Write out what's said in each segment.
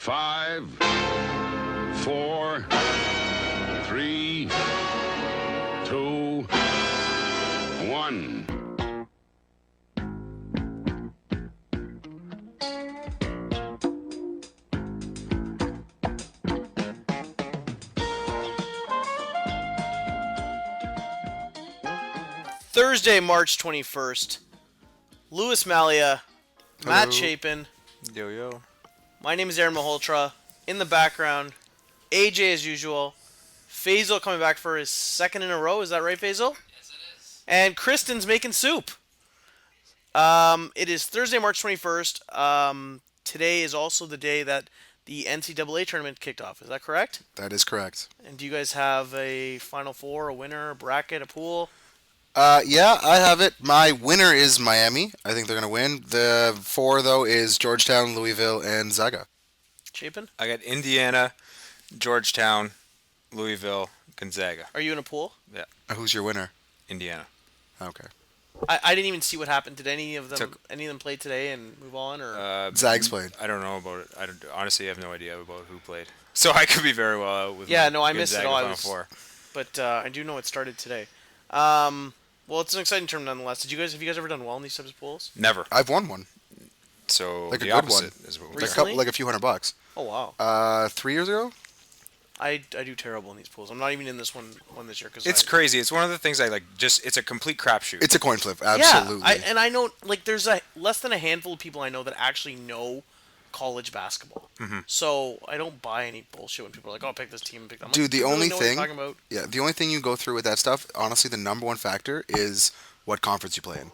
5, 4, 3, 2, 1. Thursday, March 21st. Louis Malia, Matt Chapin. Yo. My name is Aaron Malhotra. In the background, AJ as usual. Faisal coming back for his second in a row. Is that right, Faisal? Yes, it is. And Kristen's making soup. It is Thursday, March 21st. Today is also the day that the NCAA tournament kicked off. Is that correct? That is correct. And do you guys have a Final Four, a winner, a bracket, a pool? Yeah, I have it. My winner is Miami. I think they're going to win. The 4, though, is Georgetown, Louisville, and Zaga. Chapin? I got Indiana, Georgetown, Louisville, Gonzaga. Are you in a pool? Yeah, Who's your winner? Indiana. Okay. I didn't even see what happened. Did any of them play today and move on, or Zags played. I don't know about it. Honestly have no idea about who played. So I could be very well out with. Yeah, no, I missed it all. Final Four. But I do know it started today. Well, it's an exciting term nonetheless. Have you guys ever done well in these types of pools? Never. I've won one. So Like a the good opposite one. is what Recently? Like a couple, like a few $100. Oh wow. 3 years ago? I do terrible in these pools. I'm not even in this one this year because It's crazy. It's one of the things I like. It's a complete crapshoot. It's a coin flip, absolutely. Yeah, I know like there's less than a handful of people I know that actually know college basketball. Mm-hmm. So I don't buy any bullshit when people are like, "Oh, pick this team, pick that." I'm Dude, like, the "Do you really only know what you're thing, talking about?" the only thing you go through with that stuff, honestly, the number one factor is what conference you play in,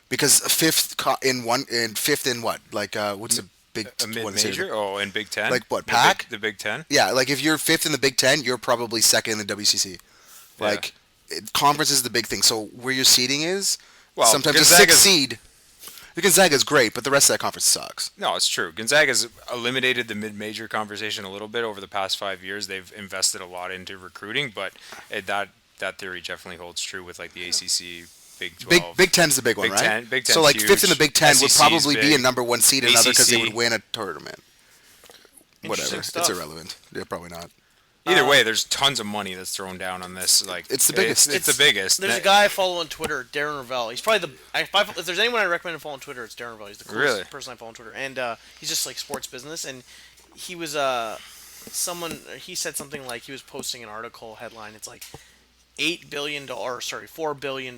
because fifth in what? Like, what's the big a one series? mid-major? Oh, in Big Ten. Like what, Pac? The Big Ten. Yeah, like if you're fifth in the Big Ten, you're probably second in the WCC. Like, conference is the big thing. So where your seeding is, Well, sometimes a Gonzaga's- 6 seed. Gonzaga's great, but the rest of that conference sucks. No, it's true. Gonzaga's eliminated the mid-major conversation a little bit over the past 5 years. They've invested a lot into recruiting, but that theory definitely holds true with like the ACC, Big 12. Big Ten's the big one, Big right? 10 Big so 10's like huge. fifth in the Big Ten would SEC is probably be a big. number one seed in another because they ACC. would win a tournament. Interesting Whatever, stuff. it's irrelevant. Yeah, probably not. Either way, there's tons of money that's thrown down on this. Like It's the biggest. It's the biggest. There's a guy I follow on Twitter, Darren Ravel. He's probably if there's anyone I recommend to follow on Twitter, it's Darren Ravel. He's the coolest Really? person I follow on Twitter, and he's just like sports business. And he was he said something like he was posting an article headline. It's like $4 billion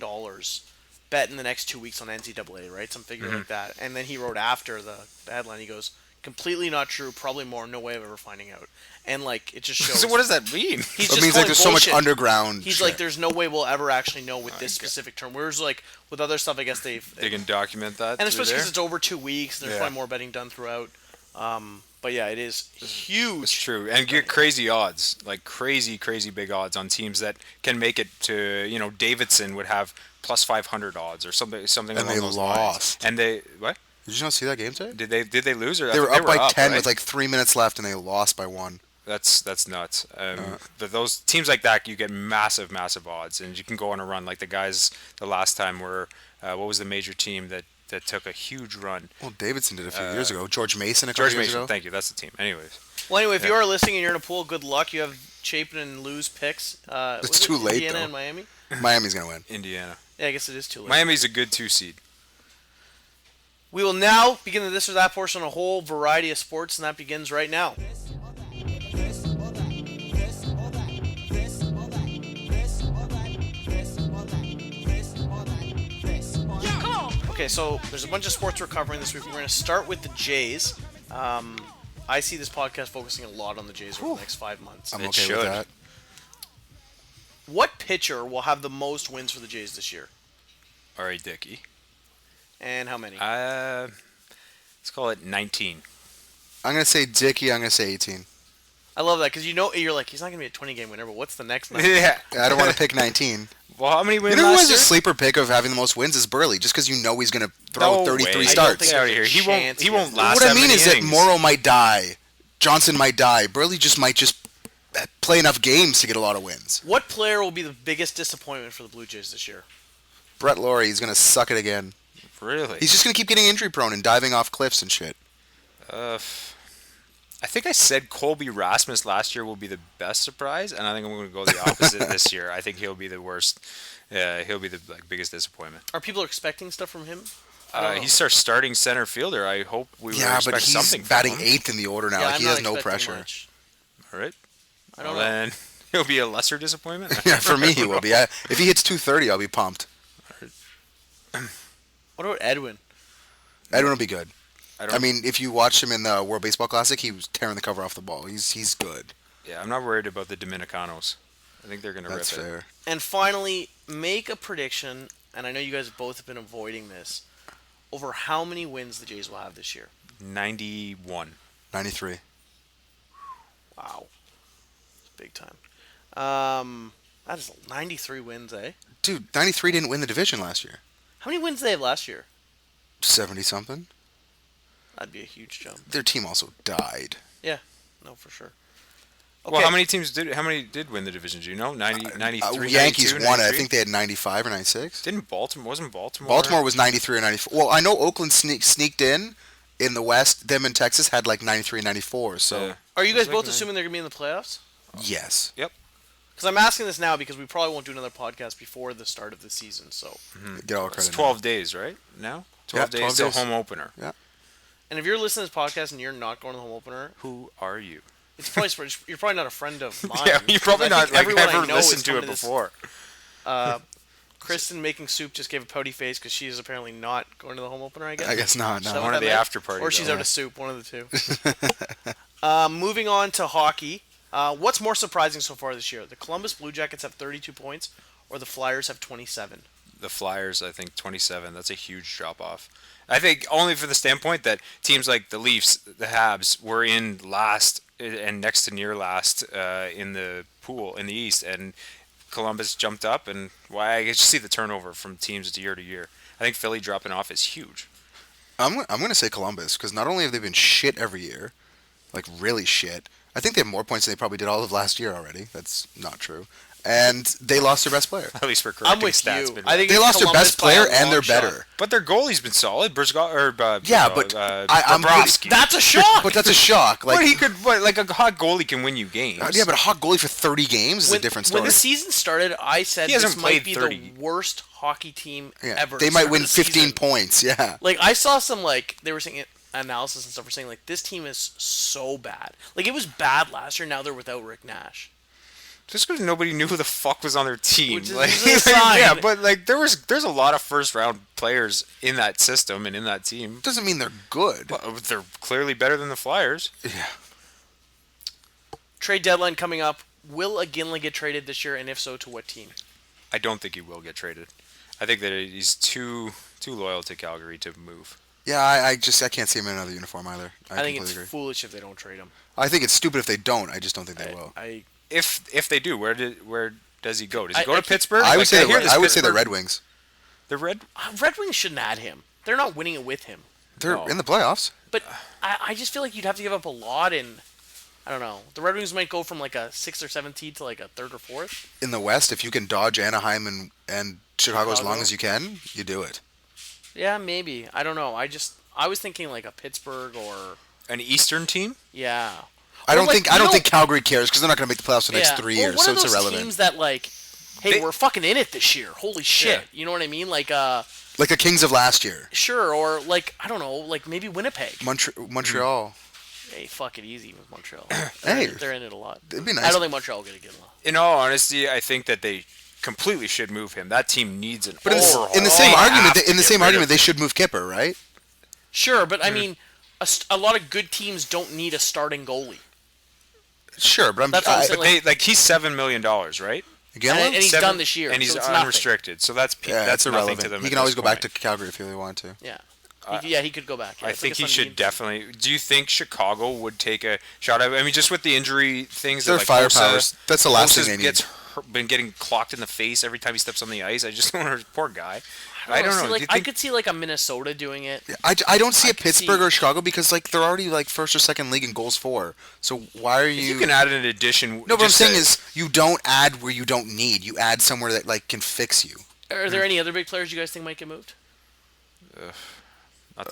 bet in the next 2 weeks on NCAA, right? Some figure like that. And then he wrote after the headline, he goes, completely not true, probably more, no way of ever finding out. And like it just shows. So what does that mean? He's It just means like calling there's so much bullshit. underground. He's shit. like, there's no way we'll ever actually know with this specific term. Whereas like with other stuff, I guess They can document that. and through especially there? because it's over 2 weeks, there's Yeah. probably more betting done throughout. But yeah, it is huge. It's true, and get crazy odds, like crazy big odds on teams that can make it to. Davidson would have plus 500 odds or something And along they those lost. lines. And they what? Did you not see that game today? Did they lose or They were up by 10 right? with like 3 minutes left, and they lost by 1. That's nuts. But those teams like that, you get massive odds, and you can go on a run like the guys the last time were. What was the major team that took a huge run? Well, Davidson did a few years ago. George Mason a couple George years Mason. ago. Thank you. That's the team. Anyways, Well, anyway, if you are listening and you're in a pool, good luck. You have Chapin and Lou's picks. It's was it too late, Indiana though. and Miami. Miami's gonna win. Indiana. Yeah, I guess it is too late. Miami's a good 2 seed. We will now begin the this or that portion on a whole variety of sports, and that begins right now. Okay, so there's a bunch of sports we're covering this week. We're going to start with the Jays. I see this podcast focusing a lot on the Jays over the next 5 months. I'm It okay should. with that. What pitcher will have the most wins for the Jays this year? R.A. Dickey. And how many? Let's call it 19. I'm gonna say Dickey. I'm gonna say 18. I love that because you're like, he's not going to be a 20-game winner, but what's the next number? Yeah. I don't want to pick 19. Well, how many wins You know who last has a year? sleeper pick of having the most wins is Burley, just because you know he's gonna throw No 33 way. I don't starts. think Get out of there's here. a He won't. chance He he won't has- last. What I that mean many is that innings. Morrow might die, Johnson might die, Burley just might play enough games to get a lot of wins. What player will be the biggest disappointment for the Blue Jays this year? Brett Laurie, he's gonna suck it again. Really? He's just gonna keep getting injury prone and diving off cliffs and shit. I I think I said Colby Rasmus last year will be the best surprise, and I think I'm going to go the opposite this year. I think he'll be the worst. He'll be the biggest disappointment. Are people expecting stuff from him? I don't know. He's our starting center fielder. I hope we will Yeah, expect but he's something from batting him. 8th in the order now. Yeah, Like, I'm he not has no expecting pressure. much. All right. I don't know. Then he'll be a lesser disappointment. Yeah, for me he will be. If he hits 230, I'll be pumped. What about Edwin? Edwin will be good. I I don't. mean, if you watched him in the World Baseball Classic, he was tearing the cover off the ball. He's good. Yeah, I'm not worried about the Dominicanos. I think they're going to rip That's it. fair. And finally, make a prediction, and I know you guys both have been avoiding this, over how many wins the Jays will have this year. 91. 93. Wow. It's big time. That is 93 wins, eh? Dude, 93 didn't win the division last year. How many wins did they have last year? 70 something. That'd be a huge jump. Their team also died. No, for sure. Well, how many did win the division? Do you know? 93, Yankees 92, won it. I 93? think they had 95 or 96. Didn't Wasn't Baltimore? Baltimore was 93 or 94. Well, I know Oakland sneaked in the West. Them and Texas had like 93 and 94. So, Yeah. Are you guys It's like both that. assuming they're going to be in the playoffs? yes. Because I'm asking this now because we probably won't do another podcast before the start of the season. So, Get all It's credit. 12 days, right? Now? 12 Yeah, days 12 till days. home opener. and if you're listening to this podcast and you're not going to the home opener, Who are you? it's probably you're probably not a friend of mine. Yeah, you probably because I not think like everyone I ever know is listened to coming it this- before. Kristen making soup just gave a pouty face because she is apparently not going to the home opener. I guess. I guess not. Is that No. what One that of the meant? after parties. Or she's though. out of soup. One of the two. Moving on to hockey. What's more surprising so far this year? The Columbus Blue Jackets have 32 points, or the Flyers have 27. The Flyers, I think 27. That's a huge drop off. I think only for the standpoint that teams like the Leafs, the Habs, were in last and next to near last in the pool in the East, and Columbus jumped up. And why I just see the turnover from teams year to year. I think Philly dropping off is huge. I'm going to say Columbus because not only have they been shit every year, like really shit. I think they have more points than they probably did all of last year already. That's not true. And they lost their best player. At least for I'm correcting with stats. you. but- I think They it's lost their Columbus best by a player and long they're shot. better. But their goalie's been solid. Yeah, but I'm Bobrovsky. That's a shock. But that's a shock. Like, But he could, like a hot goalie can win you games. yeah, but a hot goalie for 30 games is a different story. When the season started, I said He hasn't this might played be 30. the worst hockey team Yeah, ever. they to might start win the 15 season. points. Yeah. Like I saw some they were saying analysis and stuff were saying like this team is so bad. Like it was bad last year. Now they're without Rick Nash. Just because nobody knew who the fuck was on their team. Which is Like, usually a sign. yeah, but like there's a lot of first round players in that system and in that team. Doesn't mean they're good. But they're clearly better than the Flyers. Yeah. Trade deadline coming up. Will Iginla get traded this year, and if so, to what team? I don't think he will get traded. I think that he's too loyal to Calgary to move. Yeah, I can't see him in another uniform either. I think completely it's agree. foolish if they don't trade him. I think it's stupid if they don't. I just don't think they will. If they do, where does he go? Does he I go to keep- Pittsburgh? I would Like, say hear this I would say the Pittsburgh- Red Wings. The Red. Red Wings shouldn't add him. They're not winning it with him. They're No. in the playoffs. But I just feel like you'd have to give up a lot in. I don't know. The Red Wings might go from like a 6th or 7th seed to like a 3rd or 4th. In the West, if you can dodge Anaheim and Chicago as long Chicago. as you can, you do it. Yeah, maybe. I don't know. I was thinking like a Pittsburgh or An Eastern team? yeah. I Or don't like, think you know- Calgary cares because they're not going to make the playoffs for the next Yeah. 3 Or years, one so of it's those irrelevant. teams that like, hey, They- we're fucking in it this year. Holy shit. Yeah. You know what I mean? Like Like the Kings of last year, sure, or like I don't know, like maybe Winnipeg. Montreal. Hey, fuck it easy with Montreal. Hey. They're in it a lot. It'd be nice. I don't think Montreal will get a good one. In all honesty, I think that they completely should move him. That team needs an But overhaul. in the same They argument, have they, to in the get same rid argument, of they should move Kipper, right? Sure, but I mean, a lot of good teams don't need a starting goalie. Sure, but That's what I'm saying. But they he's $7 million, right? again, And he's Seven- done this year, and he's so it's nothing. unrestricted. So that's yeah, that's that's nothing irrelevant. to them. He at can always this go back point. to Calgary if he really wanted to. Yeah. Yeah, he could go back. Yeah, I it's think like he a should Sundin. definitely. Do you think Chicago would take a shot at? I mean, just with the injury things, Their that, like firepower. Hossa- That's the last Hossa's thing they need. gets been getting clocked in the face every time he steps on the ice. I just don't know. Poor guy. I don't know. See, Do like, you I think- could see like a Minnesota doing it. I don't see a could Pittsburgh see- or Chicago because like they're already like first or second league in goals for. So why are you? you can add an addition. No, what I'm just saying to- is you don't add where you don't need. You add somewhere that like can fix you. Are there any other big players you guys think might get moved?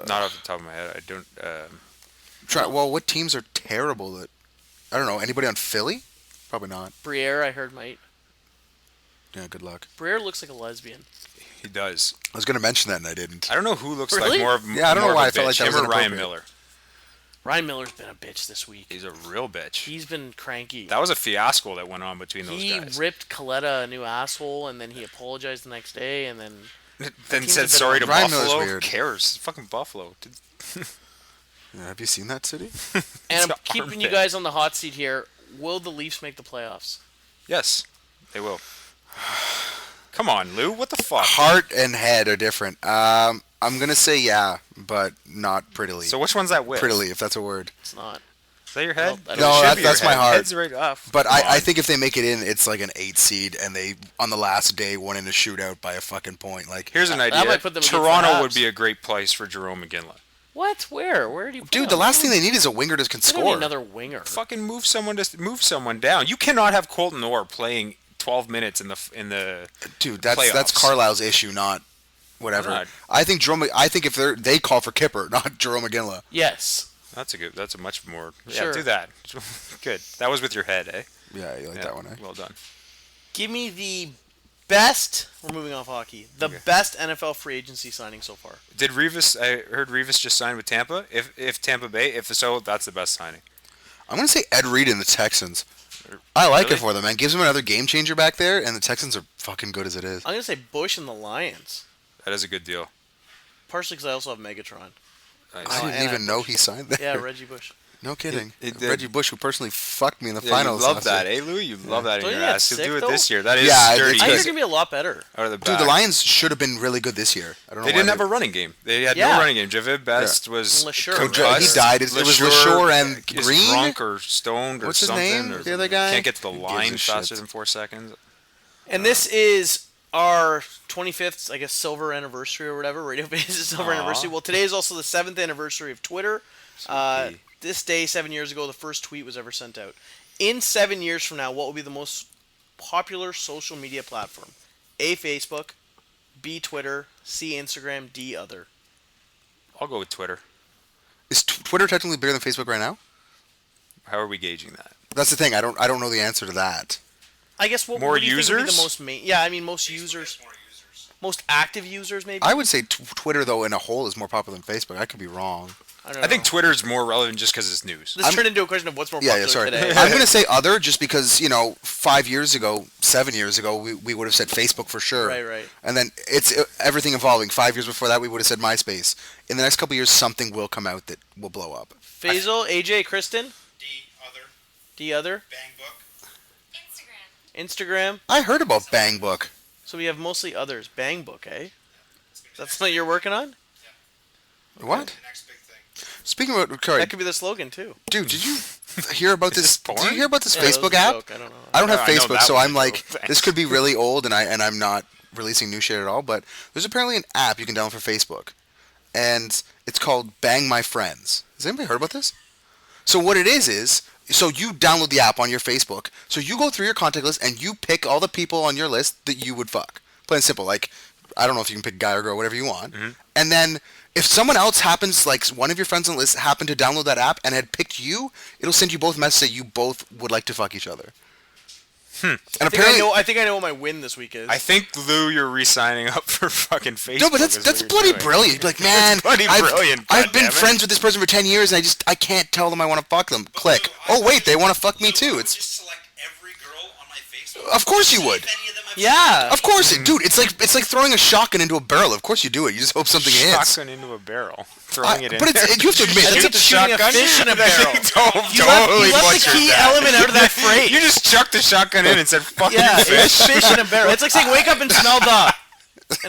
not off the top of my head. I don't. Well, what teams are terrible that... I don't know. Anybody on Philly? Probably not. Briere, I heard, might. Yeah, good luck. Briere looks like a lesbian. He does. I was going to mention that and I didn't. I don't know who looks Really? like more of Yeah, I don't know more why of a I felt like bitch, that him was or Ryan inappropriate. Miller. Ryan Miller's been a bitch this week. He's a real bitch. He's been cranky. That was a fiasco that went on between those He guys. ripped Coletta a new asshole, and then he apologized the next day, and then Then team's a said bit sorry to Ryan Miller's Buffalo. Who weird. cares? It's fucking Buffalo. Yeah, have you seen that city? and I'm an keeping you armpit. guys on the hot seat here. Will the Leafs make the playoffs? Yes, they will. Come on, Lou. What the fuck? Heart and head are different. I'm going to say yeah, but not prettily. So which one's that with? Prettily, if that's a word. It's not. Is that your head? Well, I It don't- should No, be your that's my head. heart. Head's right off. But Come I on. think if they make it in, it's like an 8 seed, and they, on the last day, won in a shootout by a fucking point. Like, Here's an That idea. might put them against the Toronto would Habs. be a great place for Jerome McGinley. What? Where do you? dude, the last thing they need is a winger that can They don't need score. another winger. Fucking move someone down. You cannot have Colton Orr playing 12 minutes in the. Dude, that's playoffs. Carlisle's issue, not whatever. Not. I think if they call for Kipper, not Jerome McGinley. Yes. That's a much more. Yeah, Sure. do that. Good. That was with your head, eh? Yeah, you like Yeah, that one, eh? Well done. Give me the best. We're moving off hockey. The Okay. best NFL free agency signing so far. Did Revis? I heard Revis just signed with Tampa. If Tampa Bay, if so, that's the best signing. I'm gonna say Ed Reed and the Texans. I like Really? it for them, man. Gives them another game changer back there, and the Texans are fucking good as it is. I'm gonna say Bush and the Lions. That is a good deal. Partially because I also have Megatron. Nice. I didn't and even know he signed there. Yeah, Reggie Bush. No kidding. It did. Reggie Bush, who personally fucked me in the Yeah, finals. you love last that, year. eh, Louis? You love that in Don't your you get ass. You'll sick, do it though? this year. That is Yeah, dirty. it's I think good. they're gonna be a lot better. Out of the Dude, back. the Lions should have been really good this year. I don't know. They why didn't have a running game. They had Yeah. no running game. Javid Best was LaSure, concussed. He died. It was LaSure and is Green? drunk or stoned or What's his something. name? Or The other guy? Can't get to the Who gives line a faster shit? than 4 seconds. And this is our 25th, I guess, silver anniversary or whatever. Radio Base's silver Aw. anniversary. Well, today is also the 7th anniversary of Twitter. Sweet. This day, 7 years ago, the first tweet was ever sent out. In 7 years from now, what will be the most popular social media platform? A, Facebook. B, Twitter. C, Instagram. D, other. I'll go with Twitter. Is Twitter technically bigger than Facebook right now? How are we gauging that? That's the thing. I don't know the answer to that. I guess what More do you think would be users? the most main? Yeah, I mean most users, most active users maybe. I would say Twitter though in a whole is more popular than Facebook. I could be wrong. don't know. I think Twitter's more relevant just because it's news. this turned into a question of what's more Yeah, popular sorry. today. I'm gonna say other just because 5 years ago, 7 years ago, we would have said Facebook for sure. Right. And then it's everything evolving. 5 years before that, we would have said MySpace. In the next couple years, something will come out that will blow up. Faisal, AJ, Kristen, D, other, D, other, bang book. Instagram. I heard about Bang Book. So we have mostly others. Bang Book, eh? That's what you're working on? What? The next big thing. Speaking about, sorry, That could be the slogan too. dude, did you hear about Is this this? porn? Did you hear about this Yeah, that was Facebook a app? joke. I don't know. I don't have I know Facebook, that so one. I'm like, Thanks. this could be really old, and I'm not releasing new shit at all. But there's apparently an app you can download for Facebook, and it's called Bang My Friends. Has anybody heard about this? So what it is so you download the app on your Facebook. So you go through your contact list and you pick all the people on your list that you would fuck. Plain and simple. Like, I don't know if you can pick guy or girl, whatever you want. Mm-hmm. And then if someone else happens, like one of your friends on the list happened to download that app and had picked you, it'll send you both messages that you both would like to fuck each other. And apparently, I think I know what my win this week is. I think, Lou, you're re-signing up for fucking Facebook. no, but is that's what bloody you're doing. brilliant. You'd be like, man, bloody brilliant, I've been goddammit. friends with this person for 10 years, and I can't tell them I want to fuck them. Click. Oh wait, they want to fuck me too. It's Just select every girl on my Facebook. of course you See would. if any of them have Yeah. Of course, dude. It's like throwing a shotgun into a barrel. Of course you do it. You just hope something hits. Shotgun into a barrel. Throwing it in But there. you have to admit, That's that's like shooting a fish in a barrel. Don't You totally left the butchered key that. element out of that phrase. You just chucked the shotgun in and said, fucking yeah, fish. it's fish in a barrel. It's like saying wake up and smell the,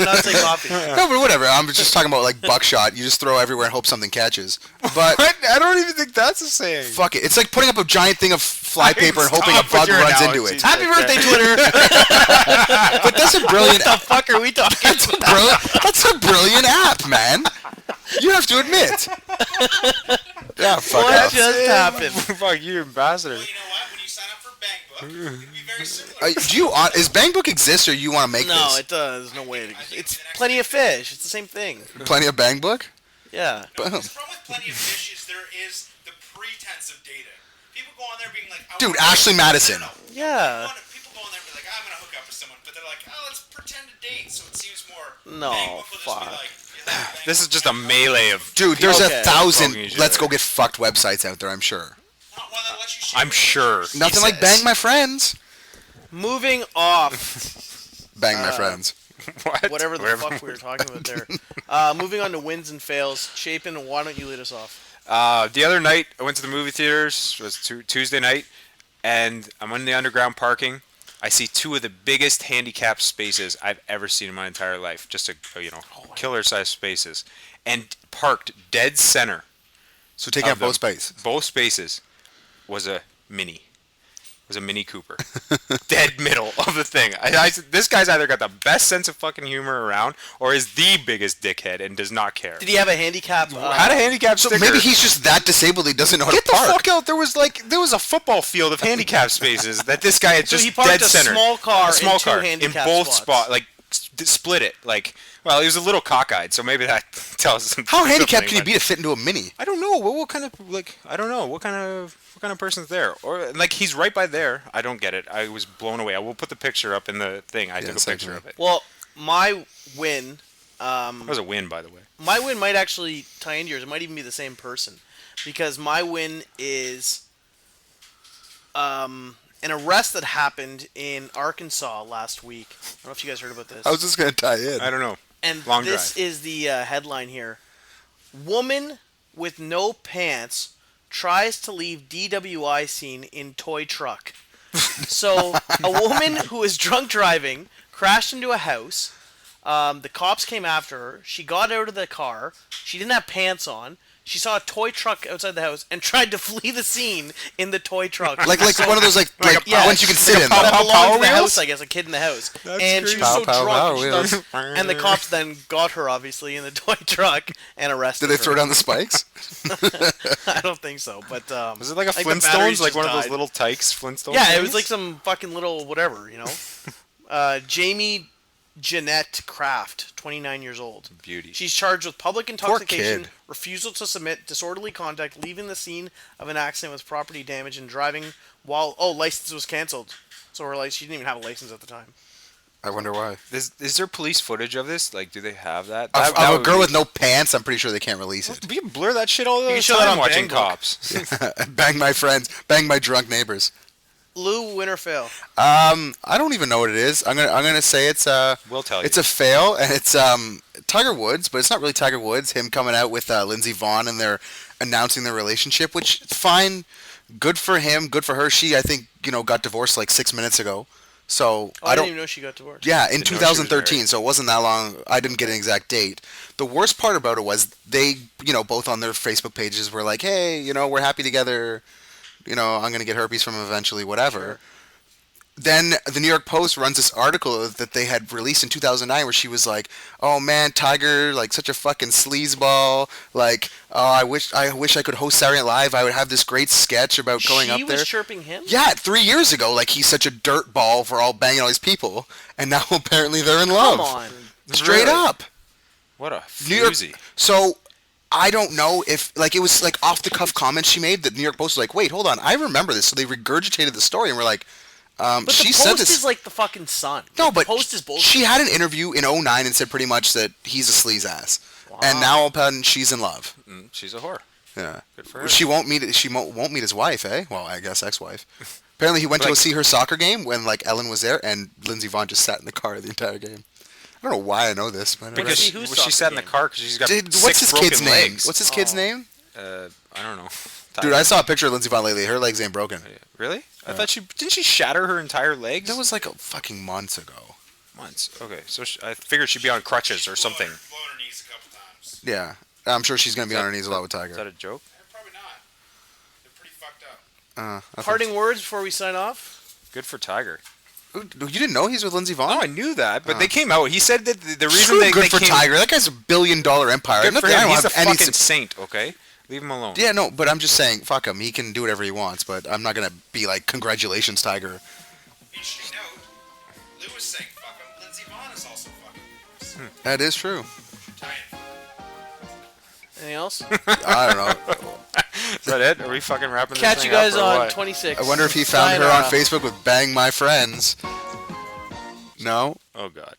and not say coffee. no, but whatever. I'm just talking about like buckshot. You just throw everywhere and hope something catches. But I don't even think that's a saying. fuck it. It's like putting up a giant thing of flypaper and hoping a Stop with bug your runs into analogies. it. Happy birthday, Twitter. But that's a brilliant. What the fuck are we talking That's a brilliant. That's a brilliant app, man. You have to admit. Yeah, fuck What off. just happened? Fuck you, ambassador. Well, you know what? When you sign up for Bang Book, it'll be very similar. Do you is Bangbook exist or you want to make No, this? it does. There's no way. It's plenty of fish. It's the same thing. Plenty of Bangbook. Yeah. Boom. The problem with Plenty of Fish is there is the pretense of dating. People go on there being like, Dude, Ashley Madison. Yeah. People go on there and be like, I'm gonna hook up with someone, but they're like, oh, let's pretend to date, so it seems more. No, Facebook will just fuck. be like, yeah, Facebook This is just a will melee of. Dude, there's Okay. 1,000 Poking each let's other. go get fucked websites out there, I'm sure. not one that lets you share I'm sure. Nothing like says. Bang My Friends. Moving off. Bang My Friends. What? Whatever the fuck we were talking about there. Moving on to wins and fails. Chapin, why don't you lead us off? The other night, I went to the movie theaters. It was Tuesday night, and I'm in the underground parking. I see two of the biggest handicapped spaces I've ever seen in my entire life. Just killer-sized spaces, and parked dead center. So taking of up both them. space. Both spaces was a Mini. Was a Mini Cooper. Dead middle of the thing. This guy's either got the best sense of fucking humor around, or is the biggest dickhead and does not care. Did he have a handicap? Had a handicap So sticker. maybe he's just that disabled he doesn't know how Get to the park. fuck out! There was a football field of handicap spaces that this guy had So just he parked dead a center. small car a small in two car in handicap both spots. split it. Like, well, he was a little cockeyed, so maybe that tells us. How handicapped something, can you but- be to fit into a Mini? I don't know. What kind of I don't know what kind of person's there, or like he's right by there. I don't get it. I was blown away. I will put the picture up in the thing. I took a same picture here. of it. Well, my win. That was a win, by the way. My win might actually tie into yours. It might even be the same person, because my win is an arrest that happened in Arkansas last week. I don't know if you guys heard about this. I was just going to tie in. I don't know. And Long this drive. is the headline here. Woman with no pants tries to leave DWI scene in toy truck. So, a woman who was drunk driving crashed into a house. The cops came after her. She got out of the car. She didn't have pants on. She saw a toy truck outside the house and tried to flee the scene in the toy truck. Like one of those like yeah, ones you can sit in. that though. belonged Power to the Wheels? house, I guess, a kid in the house. And she was Pow, so pow, drunk, Power she Wheels. thought- and the cops then got her, obviously, in the toy truck and arrested Did they her. throw down the spikes? I don't think so, but Was it like a I think the batteries Flintstones, like just one of those died. little Tykes Flintstones? yeah, it things? was like some fucking little whatever, you know. Jamie Jeanette Kraft, 29 years old. Beauty. She's charged with public intoxication, kid. refusal to submit, disorderly conduct, leaving the scene of an accident with property damage, and driving while license was canceled. So her license, she didn't even have a license at the time. I wonder why. Is there police footage of this? Like, do they have that? Of That a would girl be- with no pants, I'm pretty sure they can't release it. You can blur that shit all the can time show that on watching Bang Book. cops. Bang my friends. Bang my drunk neighbors. Lou, win or fail? I don't even know what it is. I'm gonna say it's We'll tell you. it's a fail, and it's Tiger Woods, but it's not really Tiger Woods. Him coming out with Lindsey Vonn, and they're announcing their relationship, which fine, good for him, good for her. She, I think, got divorced like 6 minutes ago. So I I didn't don't. even know she got divorced. Yeah, in Didn't know she was 2013, married. so it wasn't that long. I didn't get an exact date. The worst part about it was they, both on their Facebook pages were like, hey, we're happy together. I'm going to get herpes from him eventually, whatever. Sure. Then the New York Post runs this article that they had released in 2009 where she was like, "Oh man, Tiger, like such a fucking sleazeball. Like, oh, I wish I could host Saturday Night Live. I would have this great sketch about going up She there." was chirping him? Yeah, 3 years ago, like he's such a dirt ball for all banging all these people, and now apparently they're in love. Come on. Straight Really? up. What a New York. floozy. So I don't know if it was like off the cuff comments she made that New York Post was like, wait, hold on, I remember this. So they regurgitated the story and were like, But she the said Post this. is like the fucking Sun. No, Like, but the Post is bullshit. she had an interview in 2009 and said pretty much that he's a sleaze ass, and now all of a sudden she's in love. She's a whore. Yeah, Good for her. She won't meet his wife, eh? Well, I guess ex-wife. Apparently, he went to go Like- see her soccer game when Ellen was there, and Lindsey Vonn just sat in the car the entire game. I don't know why I know this, but Because see she, who's well, she soccer sat in the game. car because she's got Dude, six what's his broken kid's name? legs. What's his kid's name? I don't know. Dude, I saw a picture of Lindsey Vonn lately. Her legs ain't broken. Really? I thought didn't she shatter her entire legs? That was like a fucking months ago. months. Okay, so I figured she'd be on crutches or something. Blown her knees a couple times. Yeah, I'm sure she's gonna be Is on that- her knees a lot with Is that Tiger. a joke? Probably not. They're pretty fucked up. I think- Parting words before we sign off? Good for Tiger. You didn't know he's with Lindsey Vonn? Oh, I knew that, but they came out. He said that the reason True, they good they for came, Tiger. That guy's $1 billion empire. Good for Nothing- I him. don't He's a have any fucking saint. Okay, leave him alone. Yeah, no, but I'm just saying, fuck him. He can do whatever he wants, but I'm not gonna be like, congratulations, Tiger. Interesting note. Lou was saying fuck him. Lindsey Vonn is also fucking. That is true. Tie-in. Anything else? I don't know. Is that it? Are we fucking wrapping this Catch thing you guys up, or on what? 26. I wonder if he found her on Sayonara. Facebook with Bang My Friends. No? Oh, God.